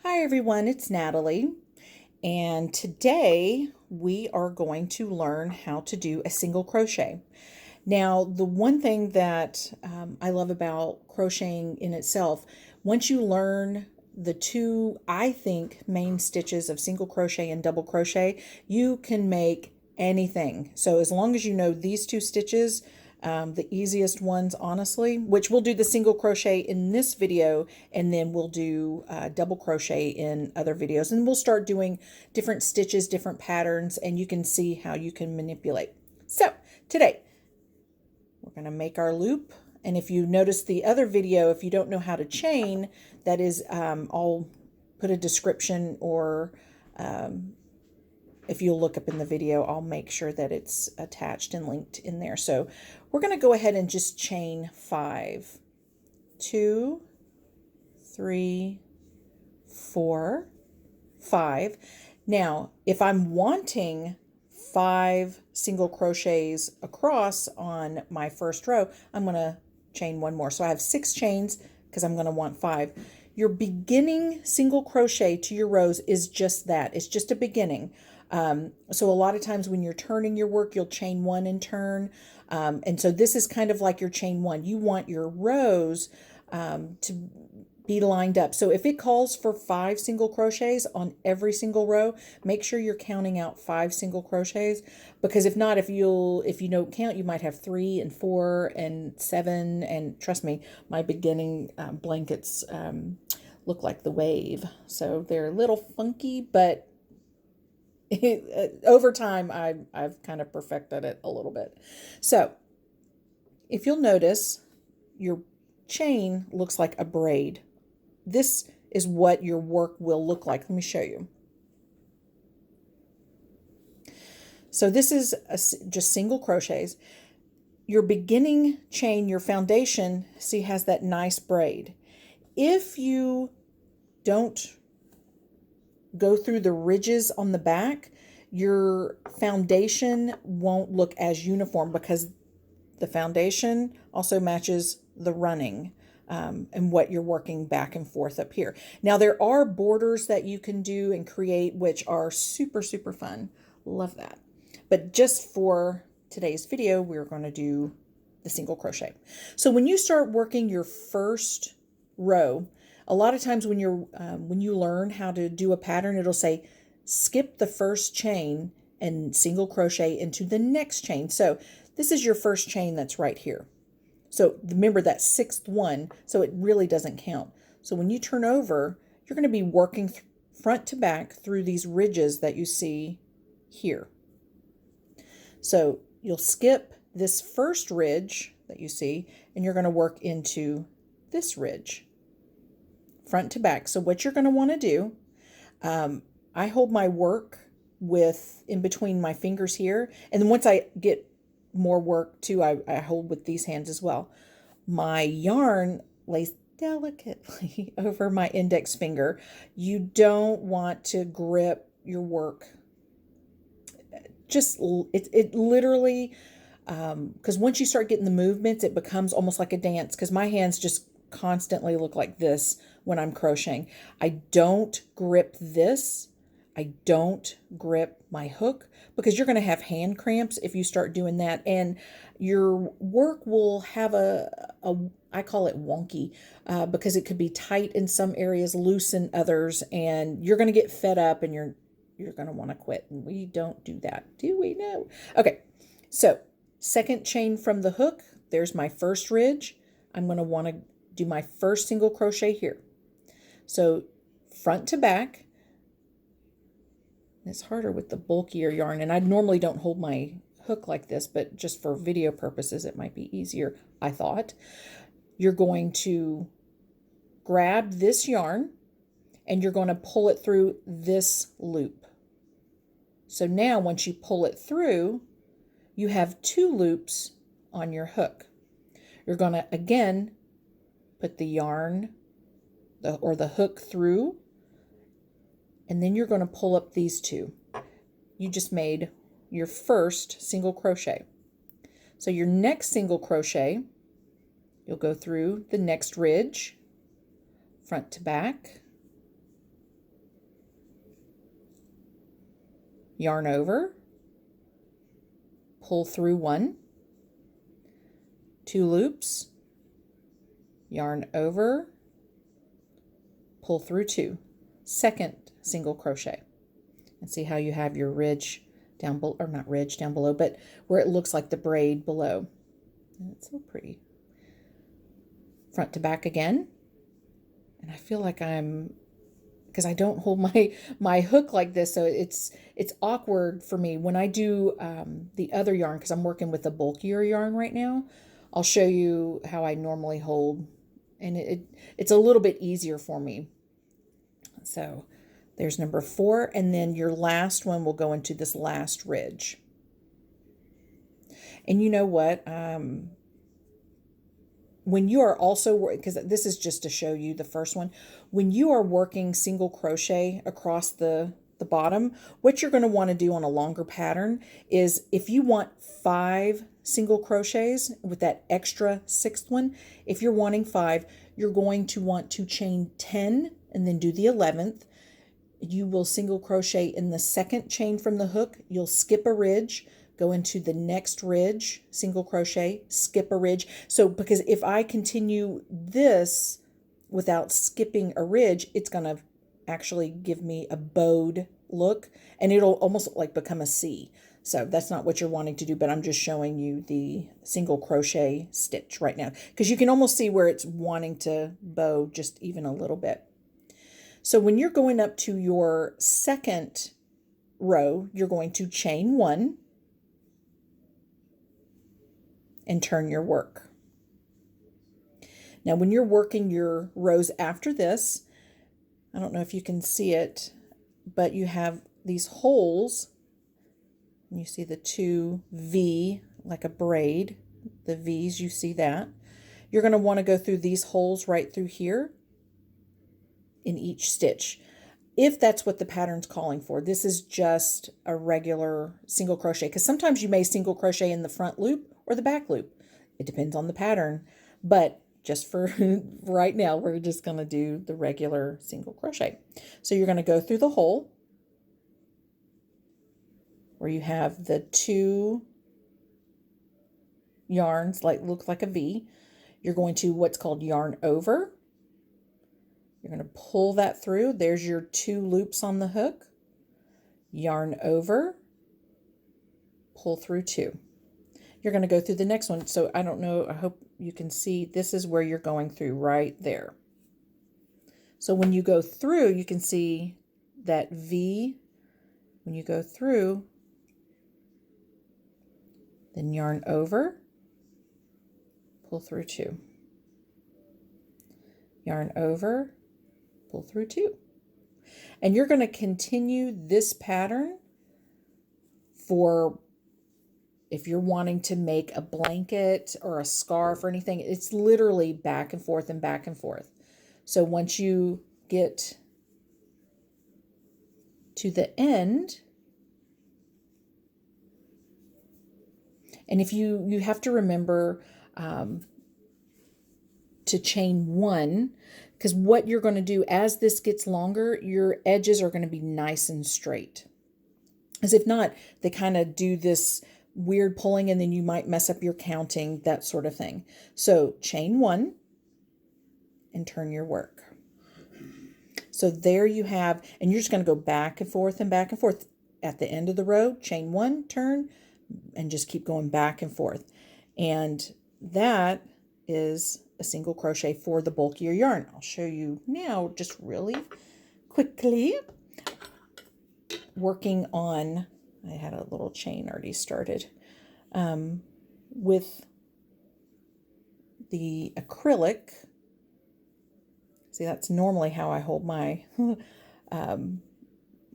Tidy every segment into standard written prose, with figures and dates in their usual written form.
Hi everyone, it's Natalie, and today we are going to learn how to do a single crochet. Now, the one thing that I love about crocheting in itself, once you learn the two, I think, main stitches of single crochet and double crochet, you can make anything. So as long as you know these two stitches, the easiest ones, honestly, which we'll do the single crochet in this video, and then we'll do double crochet in other videos. And we'll start doing different stitches, different patterns, and you can see how you can manipulate. So today, we're going to make our loop. And if you notice the other video, if you don't know how to chain, that is, I'll put a description, or if you'll look up in the video, I'll make sure that it's attached and linked in there. So we're going to go ahead and just chain 5. 2, 3, 4, 5. Now, if I'm wanting 5 single crochets across on my first row, I'm going to chain one more. So I have 6 chains because I'm going to want 5. Your beginning single crochet to your rows is just that. It's just a beginning. So a lot of times when you're turning your work, you'll chain 1 and turn. And so this is kind of like your chain 1. You want your rows to be lined up. So if it calls for 5 single crochets on every single row, make sure you're counting out 5 single crochets, because if not, if you don't count, you might have 3 and 4 and 7. And trust me, my beginning blankets look like the wave. So they're a little funky, but over time, I've kind of perfected it a little bit. So if you'll notice, your chain looks like a braid. This is what your work will look like. Let me show you. So this is just single crochets. Your beginning chain, your foundation, see, has that nice braid. If you don't go through the ridges on the back, your foundation won't look as uniform, because the foundation also matches the running and what you're working back and forth up here. Now, there are borders that you can do and create, which are super, super fun. Love that. But just for today's video, we're going to do the single crochet. So when you start working your first row, a lot of times when you learn how to do a pattern, it'll say skip the first chain and single crochet into the next chain. So this is your first chain that's right here. So remember that 6th one, so it really doesn't count. So when you turn over, you're going to be working front to back through these ridges that you see here. So you'll skip this first ridge that you see, and you're going to work into this ridge, front to back. So what you're going to want to do, I hold my work with in between my fingers here, and then once I get more work too, I hold with these hands as well. My yarn lays delicately over my index finger. You don't want to grip your work. Just it literally, because once you start getting the movements, it becomes almost like a dance, because my hands just constantly look like this when I'm crocheting. I don't grip this. I don't grip my hook, because you're going to have hand cramps if you start doing that, and your work will have I call it wonky, because it could be tight in some areas, loose in others, and you're going to get fed up, and you're going to want to quit. And we don't do that, do we? No. Okay, so second chain from the hook, there's my first ridge. I'm going to want to do my first single crochet here. So front to back. It's harder with the bulkier yarn, and I normally don't hold my hook like this, but just for video purposes, it might be easier, I thought. You're going to grab this yarn, and you're going to pull it through this loop. So now once you pull it through, you have 2 loops on your hook. You're going to, again, put the yarn or the hook through, and then you're going to pull up these 2. You just made your first single crochet. So your next single crochet, you'll go through the next ridge, front to back, yarn over, pull through 1, 2 loops, yarn over, pull through 2, second single crochet. And see how you have your ridge down below, or not ridge down below, but where it looks like the braid below. And it's so pretty. Front to back again. And I feel like because I don't hold my hook like this, so it's awkward for me when I do the other yarn, because I'm working with a bulkier yarn right now. I'll show you how I normally hold, and it's a little bit easier for me. So there's number 4, and then your last one will go into this last ridge. And you know what? When you are also, because this is just to show you the first one, when you are working single crochet across the bottom, what you're going to want to do on a longer pattern is, if you want 5 single crochets with that extra 6th one, if you're wanting 5, you're going to want to chain 10 and then do the 11th. You will single crochet in the second chain from the hook. You'll skip a ridge, go into the next ridge, single crochet, skip a ridge. So because if I continue this without skipping a ridge, it's going to actually give me a bowed look, and it'll almost like become a C. So that's not what you're wanting to do, but I'm just showing you the single crochet stitch right now, because you can almost see where it's wanting to bow just even a little bit. So when you're going up to your second row, you're going to chain 1 and turn your work. Now when you're working your rows after this, I don't know if you can see it, but you have these holes, and you see the 2 V like a braid, the V's, you see that. You're going to want to go through these holes right through here in each stitch, if that's what the pattern's calling for. This is just a regular single crochet, because sometimes you may single crochet in the front loop or the back loop. It depends on the pattern, but just for right now, we're just going to do the regular single crochet. So you're going to go through the hole where you have the 2 yarns, like look like a V. You're going to what's called yarn over. You're going to pull that through. There's your 2 loops on the hook. Yarn over, pull through 2. You're going to go through the next one. So I don't know, I hope you can see, this is where you're going through right there. So when you go through, you can see that V, when you go through, then yarn over, pull through 2. Yarn over, pull through 2. And you're going to continue this pattern for, if you're wanting to make a blanket or a scarf or anything, it's literally back and forth and back and forth. So once you get to the end, and if you have to remember to chain 1, because what you're going to do as this gets longer, your edges are going to be nice and straight. As if not, they kind of do this weird pulling, and then you might mess up your counting, that sort of thing. So chain 1 and turn your work. So there you have, and you're just going to go back and forth and back and forth. At the end of the row, chain 1, turn, and just keep going back and forth. And that is a single crochet for the bulkier yarn. I'll show you now just really quickly. Working on, I had a little chain already started with the acrylic. See, that's normally how I hold my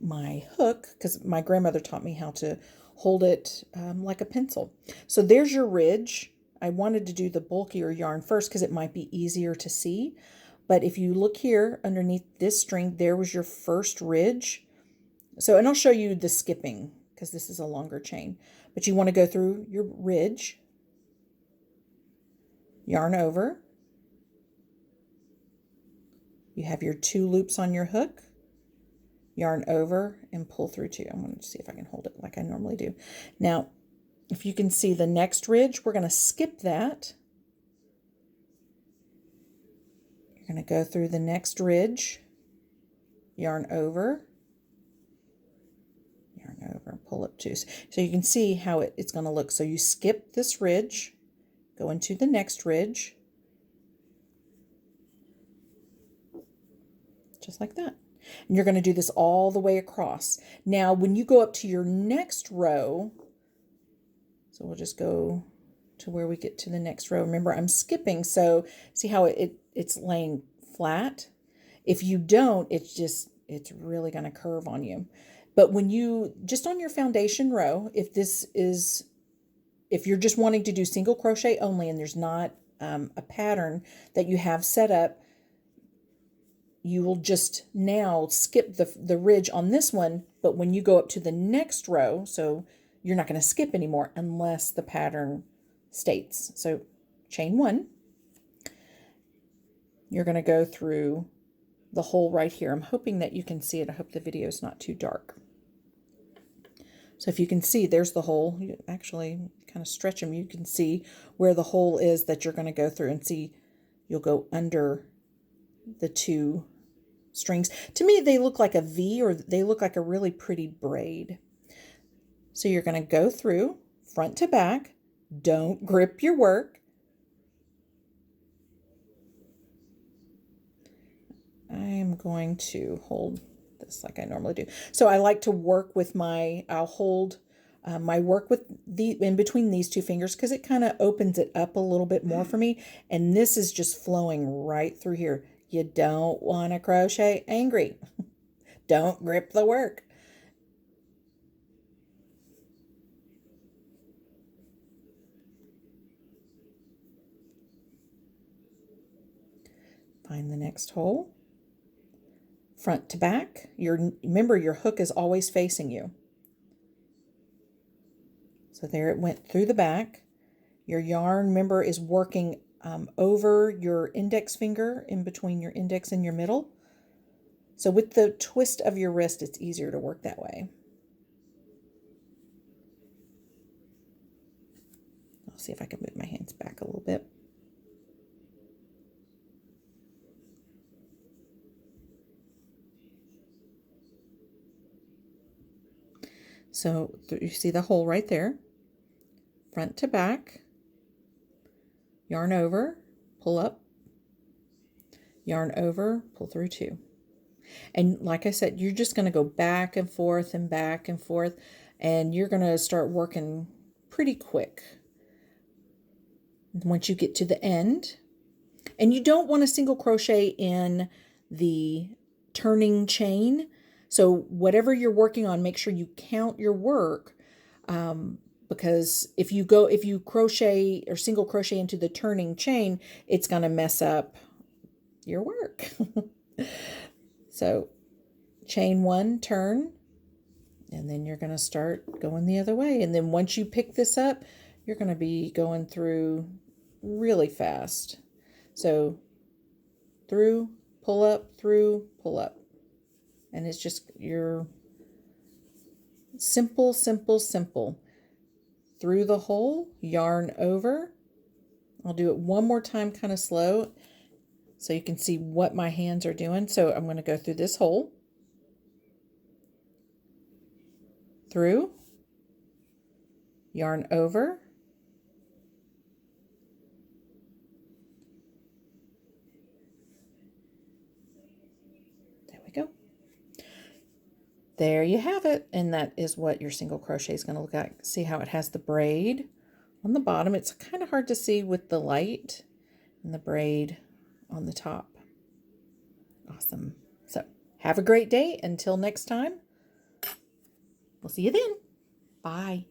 my hook, because my grandmother taught me how to hold it like a pencil. So there's your ridge. I wanted to do the bulkier yarn first because it might be easier to see. But if you look here underneath this string, there was your first ridge. So, and I'll show you the skipping because this is a longer chain. But you want to go through your ridge, yarn over. You have your 2 loops on your hook, yarn over, and pull through 2. I'm going to see if I can hold it like I normally do. Now, if you can see the next ridge, we're going to skip that. You're going to go through the next ridge, yarn over, pull up 2. So you can see how it's going to look. So you skip this ridge, go into the next ridge, just like that. And you're going to do this all the way across. Now, when you go up to your next row, so we'll just go to where we get to the next row. Remember, I'm skipping, so see how it's laying flat? If you don't, it's really going to curve on you. But when you, just on your foundation row, if you're just wanting to do single crochet only and there's not a pattern that you have set up, you will just now skip the ridge on this one, but when you go up to the next row, so you're not going to skip anymore unless the pattern states. So chain 1, you're going to go through the hole right here. I'm hoping that you can see it. I hope the video is not too dark. So if you can see, there's the hole. You actually kind of stretch them. You can see where the hole is that you're going to go through, and see you'll go under the 2 strings. To me, they look like a V, or they look like a really pretty braid. So you're going to go through front to back. Don't grip your work. I am going to hold this like I normally do. So I like to work with I'll hold my work with in between these 2 fingers, because it kind of opens it up a little bit more for me. And this is just flowing right through here. You don't want to crochet angry. Don't grip the work. Find the next hole. Front to back. Remember, your hook is always facing you. So there it went through the back. Your yarn, remember, is working over your index finger, in between your index and your middle. So with the twist of your wrist, it's easier to work that way. I'll see if I can move my hands back a little bit. So you see the hole right there. Front to back, yarn over, pull up, yarn over, pull through 2. And like I said, you're just going to go back and forth and back and forth, and you're going to start working pretty quick. Once you get to the end, and you don't want to single crochet in the turning chain. So whatever you're working on, make sure you count your work, because if you crochet or single crochet into the turning chain, it's going to mess up your work. So chain 1, turn, and then you're going to start going the other way. And then once you pick this up, you're going to be going through really fast. So through, pull up, through, pull up. And it's just your simple, simple, simple. Through the hole, yarn over. I'll do it one more time kind of slow so you can see what my hands are doing. So I'm going to go through this hole, through, yarn over, there we go. There you have it. And that is what your single crochet is going to look like. See how it has the braid on the bottom. It's kind of hard to see with the light, and the braid on the top. Awesome. So have a great day. Until next time, we'll see you then. Bye.